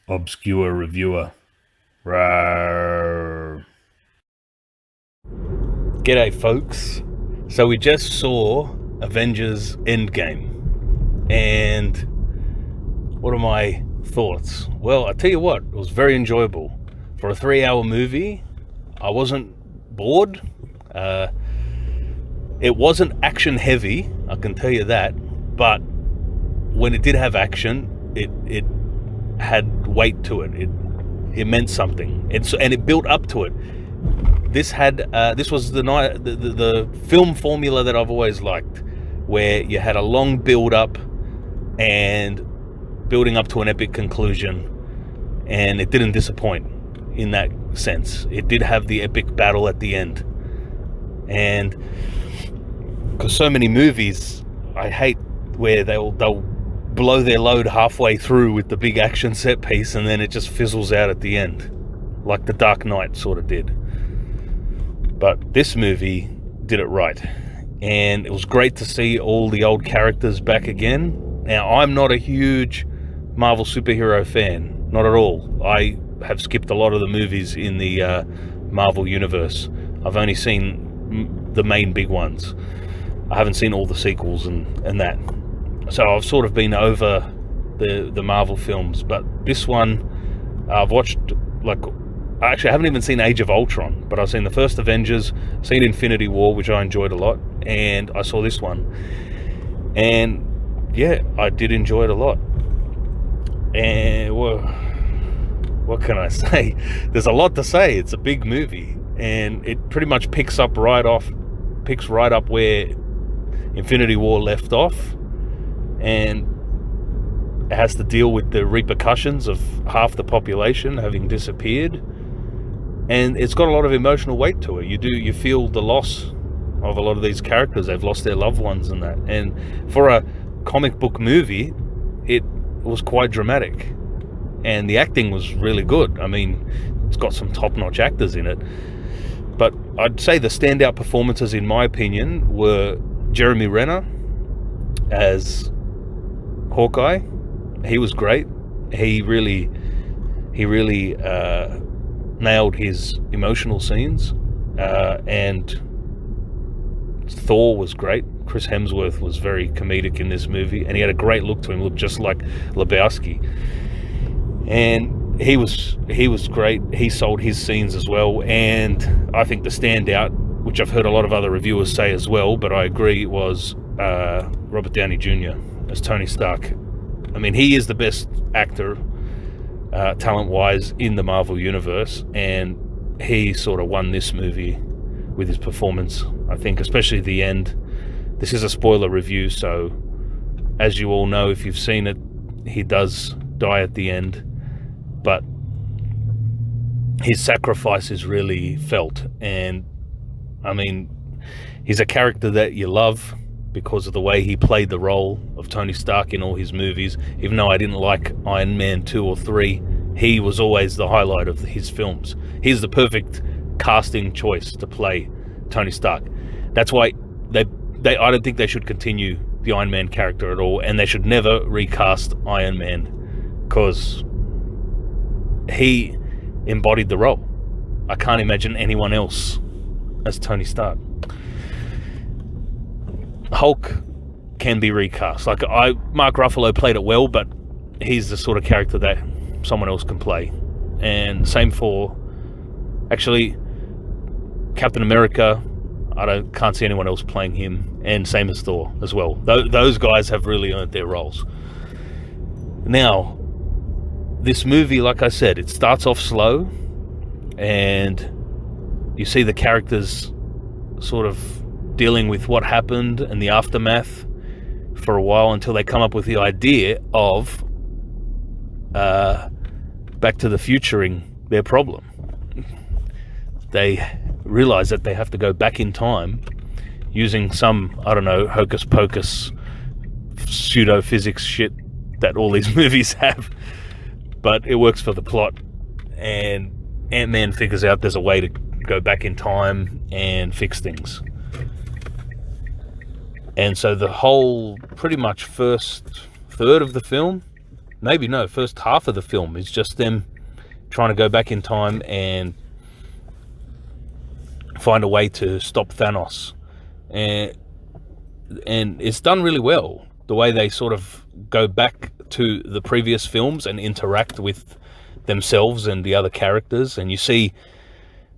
Obscure reviewer. Rawr. G'day, folks. So we just saw Avengers Endgame, and what are my thoughts? Well, I tell you what, it was very enjoyable. For a 3-hour movie, I wasn't bored. It wasn't action heavy, I can tell you that, but when it did have action, it had weight to it. It meant something, and it built up to it. This was the film formula that I've always liked, where you had a long build up and building up to an epic conclusion, and it didn't disappoint in that sense. It did have the epic battle at the end, and because so many movies, I hate where they'll blow their load halfway through with the big action set piece, and then it just fizzles out at the end, like The Dark Knight sort of did. But this movie did it right, and it was great to see all the old characters back again. Now, I'm not a huge Marvel superhero fan, not at all. I have skipped a lot of the movies in the Marvel universe. I've only seen the main big ones. I haven't seen all the sequels and that. So I've sort of been over the Marvel films, but this one I've watched. I haven't even seen Age of Ultron, but I've seen the first Avengers, seen Infinity War, which I enjoyed a lot, and I saw this one, and yeah, I did enjoy it a lot. And well, what can I say? There's a lot to say. It's a big movie, and it pretty much picks right up where Infinity War left off, and it has to deal with the repercussions of half the population having disappeared, and it's got a lot of emotional weight to it. You feel the loss of a lot of these characters. They've lost their loved ones and that, and for a comic book movie, it was quite dramatic, and the acting was really good. I mean, it's got some top-notch actors in it, but I'd say the standout performances, in my opinion, were Jeremy Renner as Hawkeye. He was great. He really nailed his emotional scenes, and Thor was great. Chris Hemsworth was very comedic in this movie, and he had a great look to him. Looked just like Lebowski, and he was great. He sold his scenes as well, and I think the standout, which I've heard a lot of other reviewers say as well, but I agree, was Robert Downey Jr. as Tony Stark. I mean, he is the best actor, talent-wise, in the Marvel Universe, and he sort of won this movie with his performance, I think, especially the end. This is a spoiler review, so as you all know, if you've seen it, he does die at the end, but his sacrifice is really felt, and I mean, he's a character that you love because of the way he played the role of Tony Stark in all his movies. Even though I didn't like Iron Man 2 or 3, he was always the highlight of his films. He's the perfect casting choice to play Tony Stark. That's why I don't think they should continue the Iron Man character at all, and they should never recast Iron Man, because he embodied the role. I can't imagine anyone else as Tony Stark. Hulk can be recast. Mark Ruffalo played it well, but he's the sort of character that someone else can play. And same for, actually, Captain America. Can't see anyone else playing him, and same as Thor as well. Those guys have really earned their roles. Now, this movie, like I said, it starts off slow, and you see the characters sort of dealing with what happened and the aftermath for a while, until they come up with the idea of Back to the Futuring their problem. They realize that they have to go back in time using some, I don't know, hocus pocus pseudo physics shit that all these movies have, but it works for the plot, and Ant-Man figures out there's a way to go back in time and fix things. And so the whole pretty much first third of the film, maybe no, first half of the film is just them trying to go back in time and find a way to stop Thanos. And it's done really well, the way they sort of go back to the previous films and interact with themselves and the other characters, and you see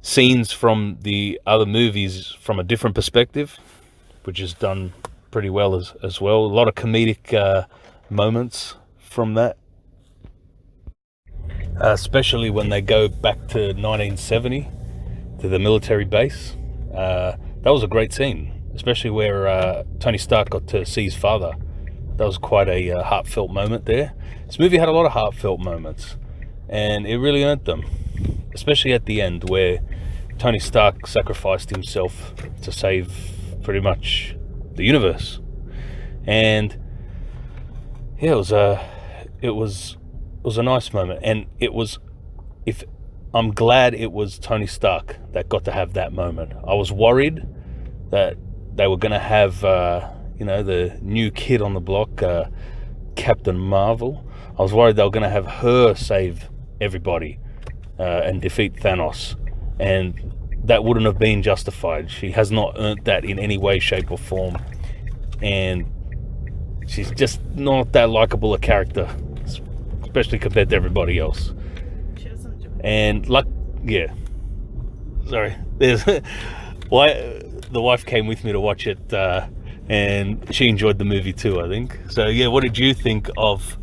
scenes from the other movies from a different perspective, which is done pretty well as well. A lot of comedic moments from that, especially when they go back to 1970 to the military base. That was a great scene, especially where Tony Stark got to see his father. That was quite a heartfelt moment there. This movie had a lot of heartfelt moments, and it really earned them, especially at the end where Tony Stark sacrificed himself to save pretty much the universe. And yeah, it was a nice moment, and I'm glad it was Tony Stark that got to have that moment. I was worried that they were going to have the new kid on the block, Captain Marvel. I was worried they were going to have her save everybody and defeat Thanos, and that wouldn't have been justified. She has not earned that in any way, shape or form, and she's just not that likable a character, especially compared to everybody else. She doesn't do it. And there's the wife came with me to watch it, and she enjoyed the movie too, I think. So yeah, what did you think of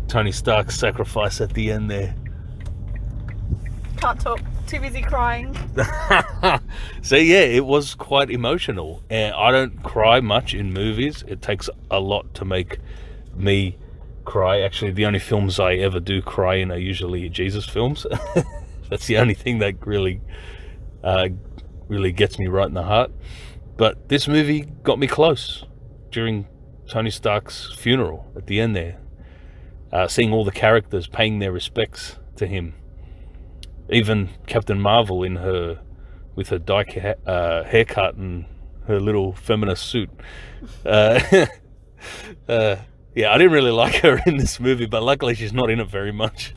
Tony Stark's sacrifice at the end there? Can't talk. Too busy crying. So yeah, it was quite emotional, and I don't cry much in movies. It takes a lot to make me cry. Actually, the only films I ever do cry in are usually Jesus films. That's the only thing that really gets me right in the heart. But this movie got me close during Tony Stark's funeral at the end there, seeing all the characters paying their respects to him. Even Captain Marvel with her dyke haircut and her little feminist suit. Yeah, I didn't really like her in this movie, but luckily she's not in it very much.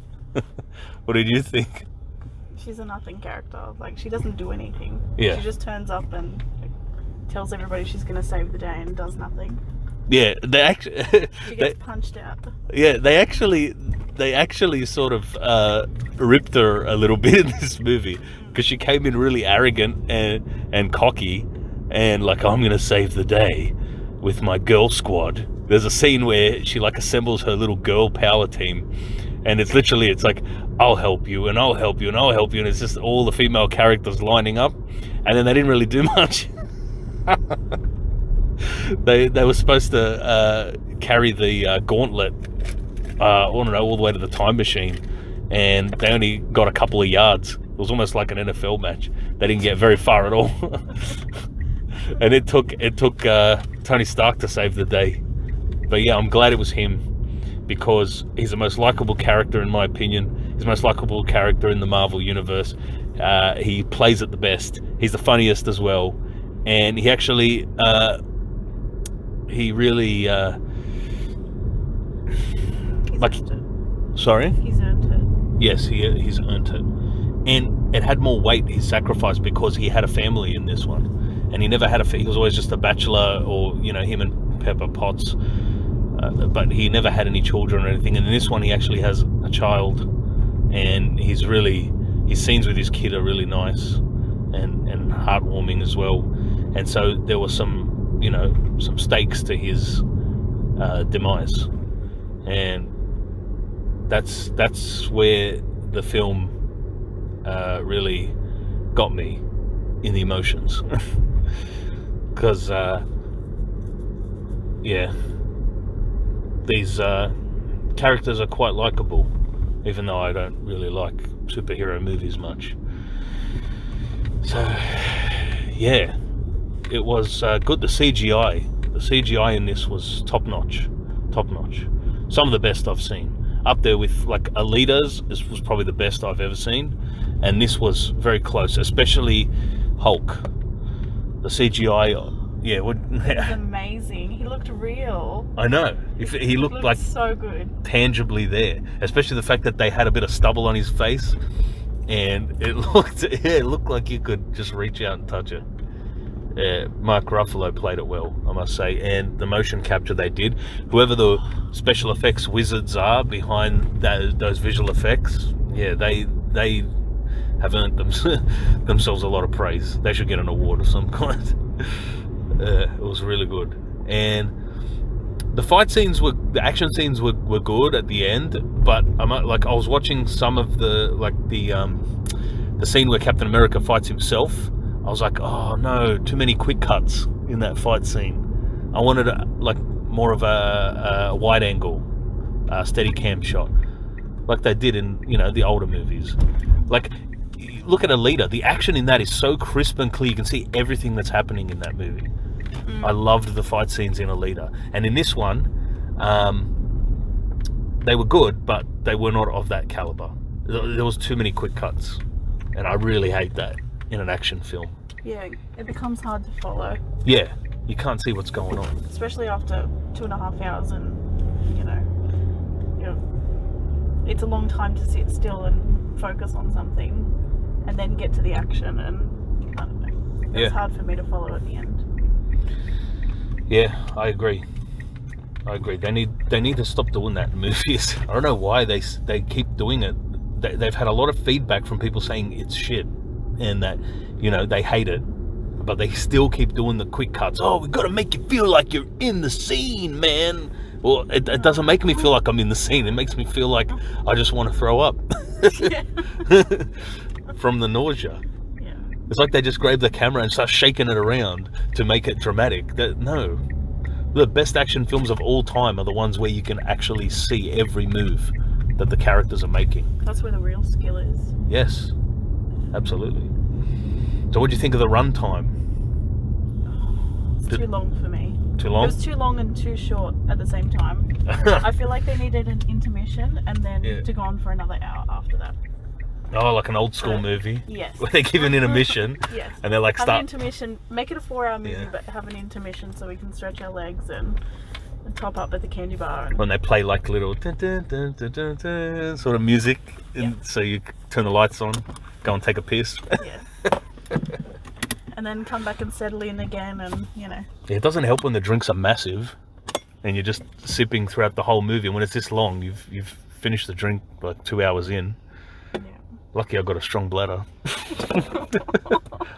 What did you think? She's a nothing character. Like, she doesn't do anything. Yeah. She just turns up and tells everybody she's going to save the day and does nothing. Yeah, they actually she gets punched out. Yeah, they actually sort of ripped her a little bit in this movie, because she came in really arrogant and cocky, and like, I'm gonna save the day with my girl squad. There's a scene where she like assembles her little girl power team, and it's like, I'll help you and I'll help you and I'll help you, and it's just all the female characters lining up, and then they didn't really do much. They were supposed to carry the gauntlet, all the way to the time machine, and they only got a couple of yards. It was almost like an NFL match. They didn't get very far at all. And it took Tony Stark to save the day. But yeah, I'm glad it was him, because he's the most likable character in my opinion. He's the most likable character in the Marvel universe. He plays it the best. He's the funniest as well, and he actually he really sorry? He's earned it. Yes, he's earned it. And it had more weight, his sacrifice, because he had a family in this one. And he never had he was always just a bachelor, or, him and Pepper Potts. But he never had any children or anything. And in this one, he actually has a child. And his scenes with his kid are really nice and heartwarming as well. And so there was some stakes to his demise. And that's where the film really got me in the emotions. Because these characters are quite likable, even though I don't really like superhero movies much. So yeah, it was good. The CGI in this was top notch. Some of the best I've seen. Up there with like Alita's, this was probably the best I've ever seen, and this was very close, especially Hulk. The CGI Yeah, what? It was amazing. He looked real. I know. If he looked like so good, tangibly there, especially the fact that they had a bit of stubble on his face, and it looked like you could just reach out and touch it. Mark Ruffalo played it well, I must say, and the motion capture they did. Whoever the special effects wizards are behind those visual effects, yeah, they have earned themselves a lot of praise. They should get an award of some kind. It was really good, and the action scenes were good at the end. But I was watching some of the scene where Captain America fights himself. I was like, oh no, too many quick cuts in that fight scene. I wanted more of a wide angle, steady cam shot, like they did in the older movies. Like, look at Alita. The action in that is so crisp and clear. You can see everything that's happening in that movie. I loved the fight scenes in Alita, and in this one, they were good, but they were not of that caliber. There was too many quick cuts, and I really hate that in an action film. Yeah, it becomes hard to follow. Yeah, you can't see what's going on. Especially after 2.5 hours, and it's a long time to sit still and focus on something, and then get to the action, and I don't know. It's hard for me to follow at the end. Yeah, I agree. They need to stop doing that in movies. I don't know why they keep doing it. They've had a lot of feedback from people saying it's shit, and that they hate it, but they still keep doing the quick cuts. Oh, we got to make you feel like you're in the scene, man. Well, it doesn't make me feel like I'm in the scene. It makes me feel like I just want to throw up from the nausea. Yeah. It's like they just grab the camera and start shaking it around to make it dramatic. No. The best action films of all time are the ones where you can actually see every move that the characters are making. That's where the real skill is. Yes, absolutely. So what do you think of the runtime? It's too long for me. Too long? It was too long and too short at the same time. I feel like they needed an intermission and then to go on for another hour after that. Oh, like an old school movie? Yes. Where they give an intermission. Yes. And they're like, have an intermission, make it a 4-hour movie, but have an intermission so we can stretch our legs and top up at the candy bar. When they play like little dun, dun, dun, dun, dun, dun, sort of music, so you turn the lights on, go and take a piss. Yeah. And then come back and settle in again, and It doesn't help when the drinks are massive and you're just sipping throughout the whole movie. And when it's this long, you've finished the drink like 2 hours in. Yeah. Lucky I've got a strong bladder.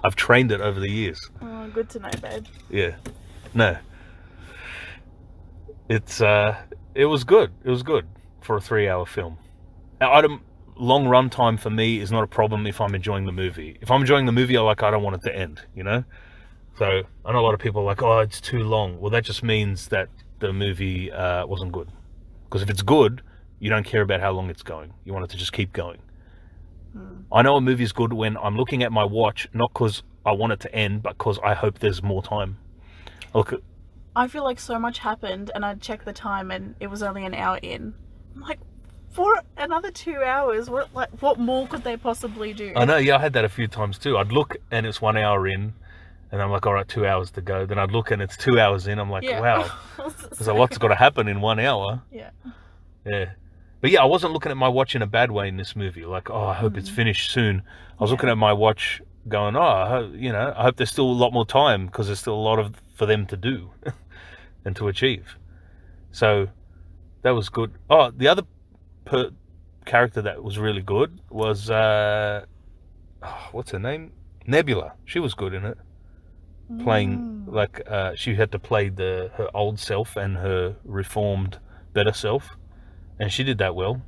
I've trained it over the years. Oh, good to know, babe. Yeah. No. It was good. It was good for a 3-hour film. Long run time for me is not a problem if I'm enjoying the movie. If I'm enjoying the movie, I don't want it to end, So I know a lot of people are like, oh, it's too long. Well, that just means that the movie wasn't good. Because if it's good, you don't care about how long it's going. You want it to just keep going. I know a movie's good when I'm looking at my watch, not because I want it to end, but because I hope there's more time. I feel like so much happened, and I'd check the time, and it was only an hour in. I'm like, for another 2 hours, what more could they possibly do? I know, yeah, I had that a few times too. I'd look and it's 1 hour in, and I'm like, all right, 2 hours to go. Then I'd look and it's 2 hours in. I'm like, wow, there's a lot's got to happen in 1 hour. Yeah. Yeah. But yeah, I wasn't looking at my watch in a bad way in this movie. Like, oh, I hope it's finished soon. I was looking at my watch going, I hope there's still a lot more time, because there's still a lot for them to do and to achieve. So that was good. Oh, the other character that was really good was what's her name? Nebula. She was good in it. Playing she had to play her old self and her reformed better self, and she did that well.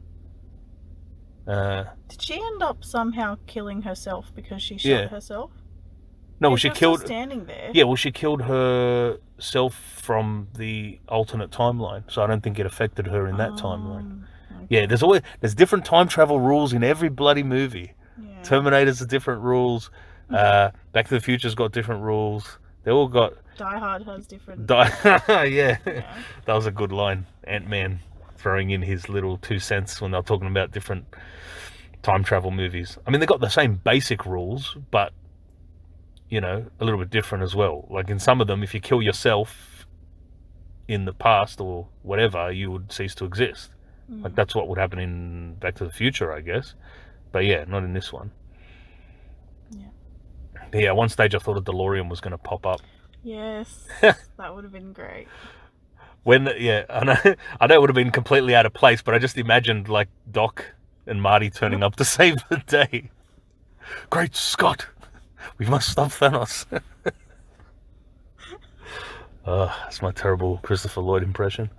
Did she end up somehow killing herself because she shot herself? No, she killed standing there. Yeah, well, she killed herself from the alternate timeline, so I don't think it affected her in that timeline. Okay. Yeah, there's different time travel rules in every bloody movie. Yeah. Terminator's got different rules. Back to the Future's got different rules. They all got. Die Hard has different. Yeah, that was a good line. Ant-Man throwing in his little 2 cents when they're talking about different time travel movies. I mean, they got the same basic rules, but you know, a little bit different as well. Like in some of them, if you kill yourself in the past or whatever, you would cease to exist. Like that's what would happen in Back to the Future, I guess. But yeah, not in this one. Yeah. But yeah, at one stage I thought a DeLorean was going to pop up. Yes, that would have been great. I know it would have been completely out of place, but I just imagined like Doc and Marty turning up to save the day. Great Scott, we must stop Thanos. That's my terrible Christopher Lloyd impression.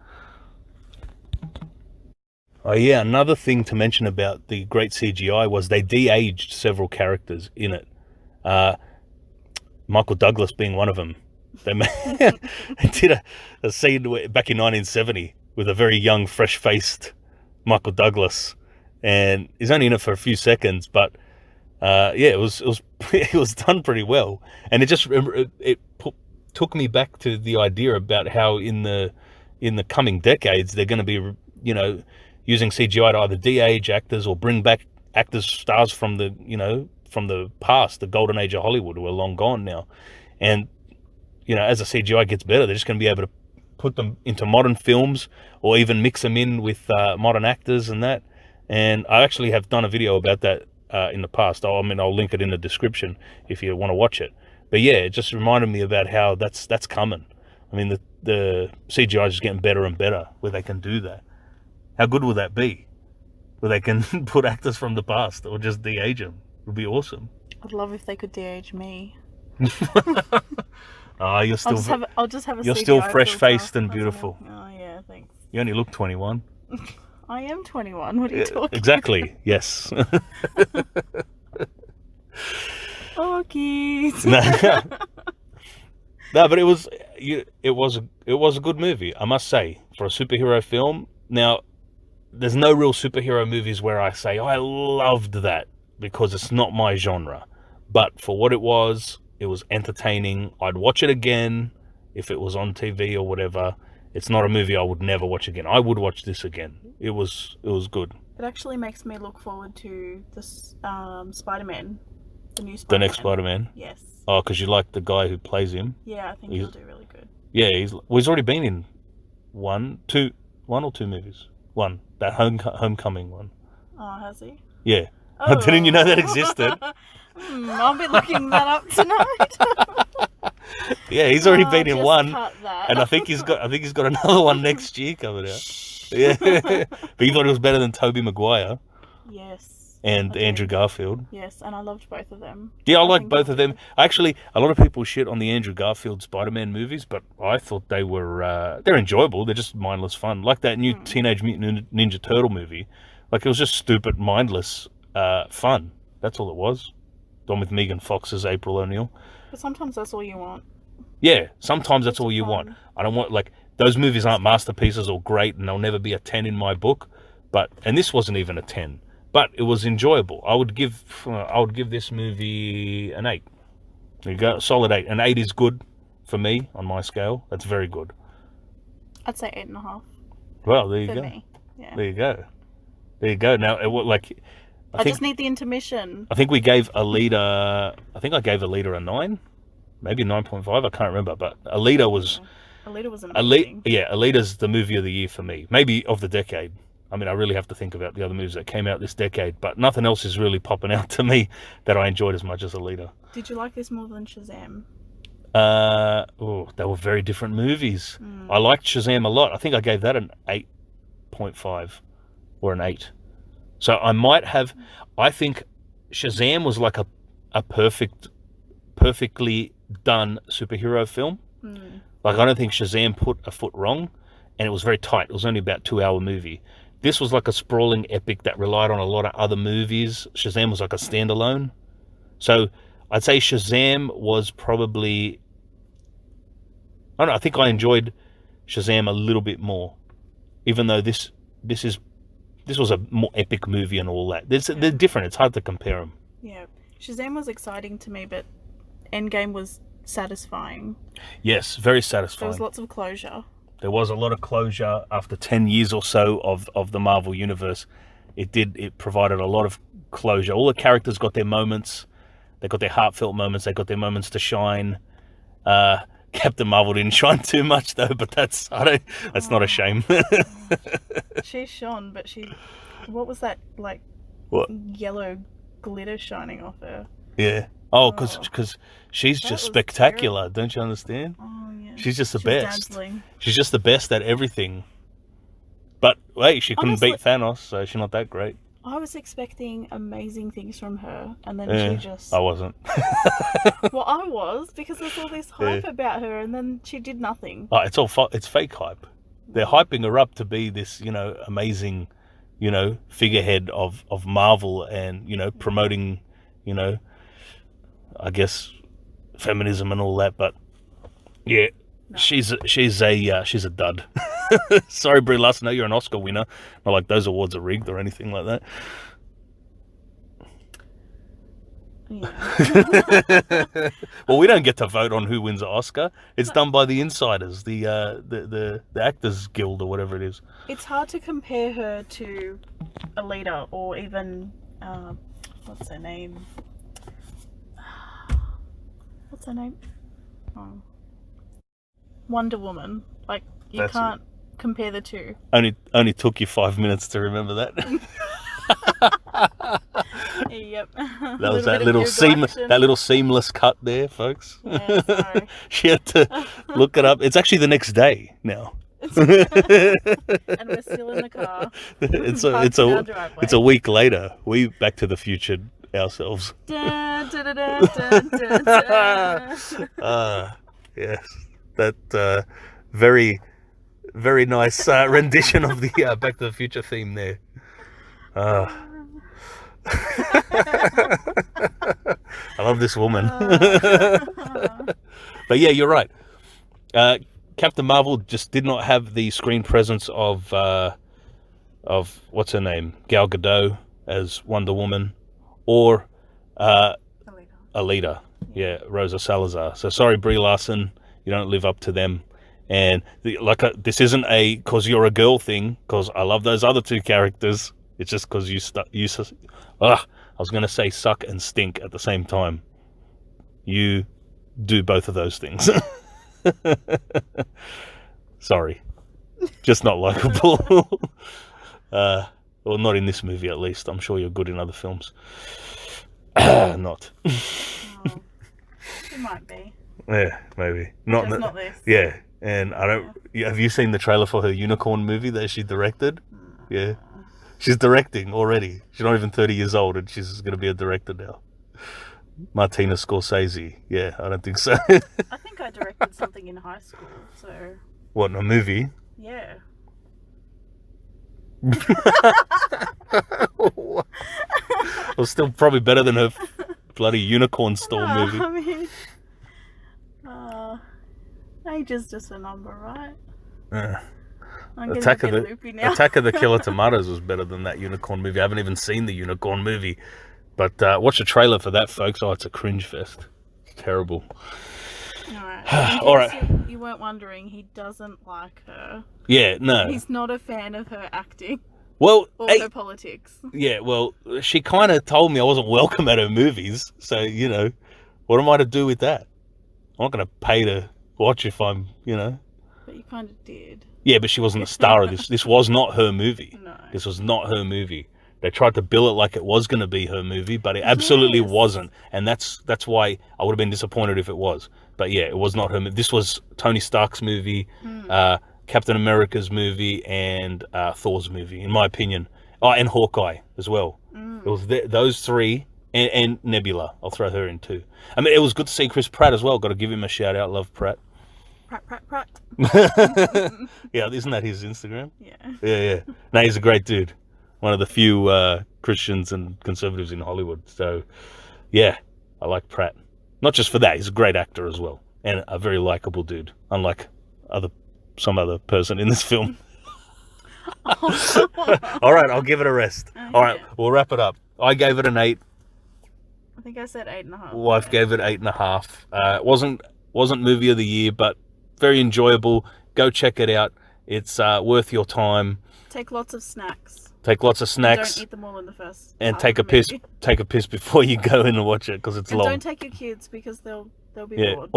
Oh yeah, another thing to mention about the great CGI was they de-aged several characters in it. Michael Douglas being one of them. They did a scene back in 1970 with a very young, fresh-faced Michael Douglas, and he's only in it for a few seconds, but it was done pretty well, and took me back to the idea about how in the coming decades they're going to be, you know, using CGI to either de-age actors or bring back stars from the past, the golden age of Hollywood, who are long gone now, and you know, as the CGI gets better, they're just going to be able to put them into modern films or even mix them in with modern actors and that. And I actually have done a video about that in the past. I'll link it in the description if you want to watch it. But yeah, it just reminded me about how that's coming. I mean, the CGI is just getting better and better where they can do that. How good will that be? Where they can put actors from the past or just de-age them. It would be awesome. I'd love if they could de-age me. You're still. I'll just have a. You're CGI still fresh-faced filter. and beautiful. Oh yeah, thanks. You only look 21. I am 21. What are you talking? Exactly. Yes. Oh, kids. No, but it was a good movie, I must say, for a superhero film. Now, there's no real superhero movies where I say, I loved that, because it's not my genre. But for what it was entertaining. I'd watch it again if it was on TV or whatever. It's not a movie I would never watch again. I would watch this again. It was good. It actually makes me look forward to this Spider-Man, the new Spider-Man. The next Spider-Man? Yes. Oh, because you like the guy who plays him? Yeah, I think he'll do really good. Yeah, he's already been in one or two movies. One, that Homecoming one. Oh, has he? Yeah. Oh. Didn't you know that existed? I'll be looking that up tonight. Yeah, he's already been in one, cut that. and I think he's got another one next year coming out. Yeah, but you thought it was better than Tobey Maguire? Yes. And Andrew Garfield. Yes, and I loved both of them. Yeah, I like both of them. Actually, a lot of people shit on the Andrew Garfield Spider-Man movies, but I thought they were they're enjoyable. They're just mindless fun, like that new Teenage Mutant Ninja Turtle movie. Like, it was just stupid, mindless fun. That's all it was. The one with Megan Fox as April O'Neil. But sometimes that's all you want. Yeah, sometimes that's all you want. I don't want, like, those movies aren't masterpieces or great, and they'll never be a 10 in my book. And this wasn't even a 10, but it was enjoyable. I would give this movie an 8. There you go, solid 8. An 8 is good for me on my scale. That's very good. I'd say 8.5. Well, there you for go. Me. Yeah. There you go. Now, I just need the intermission. I think we gave Alita. I think I gave Alita a 9, maybe 9.5. I can't remember, but Alita was. Alita was amazing. Alita's the movie of the year for me, maybe of the decade. I mean, I really have to think about the other movies that came out this decade, but nothing else is really popping out to me that I enjoyed as much as Alita. Did you like this more than Shazam? They were very different movies. I liked Shazam a lot. I think I gave that an 8.5 or an 8. So I think Shazam was like a perfectly done superhero film. Like, I don't think Shazam put a foot wrong, and it was very tight. It was only about 2-hour movie. This was like a sprawling epic that relied on a lot of other movies. Shazam was like a standalone. So I'd say Shazam was probably, I don't know, I think I enjoyed Shazam a little bit more, even though this was a more epic movie and all that. They're different. It's hard to compare them. Yeah. Shazam was exciting to me, but Endgame was satisfying. Yes, very satisfying. There was lots of closure. There was a lot of closure after 10 years or so of the Marvel Universe. It provided a lot of closure. All the characters got their moments. They got their heartfelt moments. They got their moments to shine. Captain Marvel didn't shine too much though, but that's not a shame. She shone, but what was that like? What? Yellow glitter shining off her. Yeah. Oh, because she's just spectacular. Terrible. Don't you understand? Oh yeah. She's just the best. Dazzling. She's just the best at everything. But wait, she couldn't Honestly, beat Thanos, so she's not that great. I was expecting amazing things from her, and then she just... I wasn't. Well, I was, because there's all this hype about her, and then she did nothing. Oh, it's fake hype. They're hyping her up to be this, amazing, figurehead of Marvel, and promoting, I guess, feminism and all that. But yeah, no. she's a dud. Sorry, Brie Larson. I know you're an Oscar winner. Not like those awards are rigged or anything like that. Yeah. Well, we don't get to vote on who wins an Oscar. It's done by the insiders, the Actors Guild or whatever it is. It's hard to compare her to Alita or even what's her name? What's her name? Oh. Wonder Woman. Like you can't compare the two. Only took you 5 minutes to remember that. Yep. That was that little seamless cut there, folks. Yeah, sorry. She had to look it up. It's actually the next day now. And we're still in the car. It's a week later. We Back to the Future ourselves. Dun, dun, dun, dun, dun, dun. Yes, that very, very nice rendition of the Back to the Future theme there. I love this woman. But yeah, you're right. Captain Marvel just did not have the screen presence of what's her name, Gal Gadot as Wonder Woman, or Alita. Yeah, Rosa Salazar. So sorry, Brie Larson, you don't live up to them. And this isn't a "cause you're a girl" thing, because I love those other two characters. It's just because I was going to say suck and stink at the same time. You do both of those things. Sorry. Just not likable. Well, not in this movie at least. I'm sure you're good in other films. Not. Oh, it might be. Yeah, maybe. Not this. Yeah, and I don't... Yeah. Have you seen the trailer for her unicorn movie that she directed? Yeah. She's directing already. She's not even 30 years old, and she's going to be a director now. Martina Scorsese. Yeah, I don't think so. I think I directed something in high school, so... What, in a movie? Yeah. It was still probably better than her bloody unicorn store movie. I mean... age is just a number, right? Yeah. Attack of the Killer Tomatoes was better than that unicorn movie. I haven't even seen the unicorn movie, but watch the trailer for that, folks. Oh, it's a cringe fest. It's terrible. All right. You weren't wondering, he doesn't like her. Yeah, no. He's not a fan of her acting. Well, or her politics. Yeah, well, she kind of told me I wasn't welcome at her movies, so what am I to do with that? I'm not going to pay to watch if I'm, But you kind of did. Yeah, but she wasn't the star of this. This was not her movie. No. This was not her movie. They tried to bill it like it was going to be her movie, but it absolutely wasn't. And that's why I would have been disappointed if it was. But yeah, it was not her movie. This was Tony Stark's movie, Captain America's movie, and Thor's movie, in my opinion. Oh, and Hawkeye as well. It was those three, and Nebula. I'll throw her in too. I mean, it was good to see Chris Pratt as well. Got to give him a shout out. Love Pratt. Pratt. Yeah, isn't that his Instagram? Yeah. Yeah. No, he's a great dude. One of the few Christians and conservatives in Hollywood. So, yeah, I like Pratt. Not just for that, he's a great actor as well. And a very likable dude, unlike some other person in this film. All right, I'll give it a rest. All right, we'll wrap it up. I gave it an 8. I think I said 8.5. Wife gave it 8.5. Wasn't movie of the year, but very enjoyable. Go check it out. It's worth your time. Take lots of snacks. Take lots of snacks. Don't eat them all in the first. And half take of a the piss. movie. Take a piss before you go in and watch it because it's And long. don't take your kids because they'll be Yeah. bored.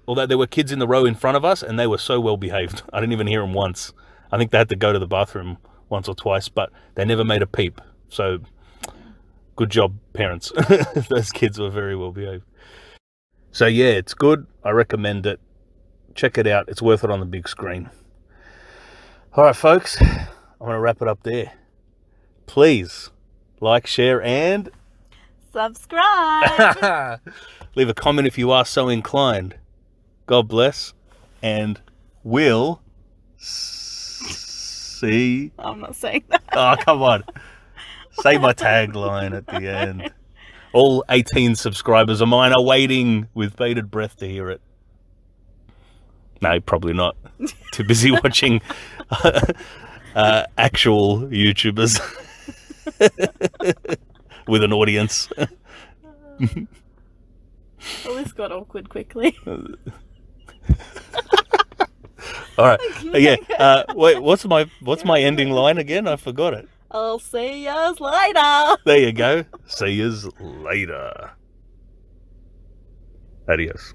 Although there were kids in the row in front of us and they were so well behaved. I didn't even hear them once. I think they had to go to the bathroom once or twice, but they never made a peep. So good job, parents. Those kids were very well behaved. So yeah, it's good. I recommend it. Check it out. It's worth it on the big screen. All right, folks. I'm going to wrap it up there. Please like, share, and Subscribe. leave a comment if you are so inclined. God bless, and we'll see. I'm not saying that. Oh, come on. Say my tagline at the end. All 18 subscribers of mine are waiting with bated breath to hear it. No, probably not. Too busy watching actual YouTubers with an audience. Well, this got awkward quickly. All right. Yeah. Wait. What's my ending line again? I forgot it. I'll see yous later. There you go. See yous later. Adios.